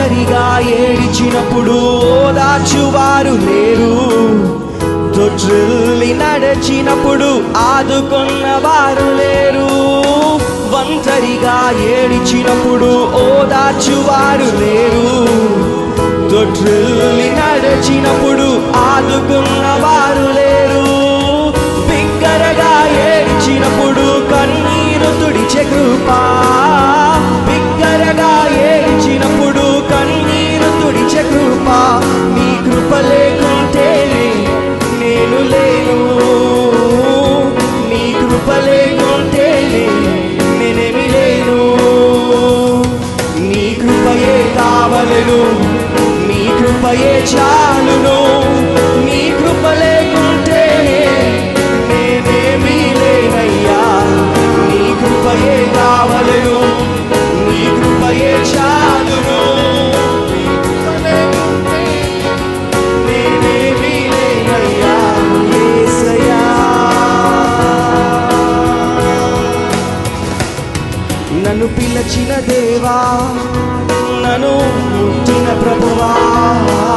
ఒంటరిగా ఏడిచినప్పుడు ఓదార్చువారు లేరు, తొట్టిల్లి నడిచినప్పుడు ఆదుకున్నవారు లేరు. ఒంటరిగా ఏడిచినప్పుడు ఓదార్చువారు లేరు, తొట్టిల్లి నడిచినప్పుడు ఆదుకున్నవారు లేరు. బిగ్గరగా ఏడిచినప్పుడు కన్నీరు తుడిచే కృప, బిగ్గరగా ఏడిచినప్పుడు కన్నీరు తుడిచే కృప. నీ కృప లేకుంటేనే నేను లేను, నీ కృప లేకుంటేనే నేనేమి లేను. నీ కృపయే కావలెను, నీ కృపయే చాలును, నీ కృప లేకుంటే నేనేమి లేనయ్యా. నీ కృపయే కావలెను, నీ కృపయే చాలును, నేనేమి లేనయ్యా యేసయ్యా. నన్ను పిలచిన దేవా, నన్ను ముట్టిన ప్రభువా,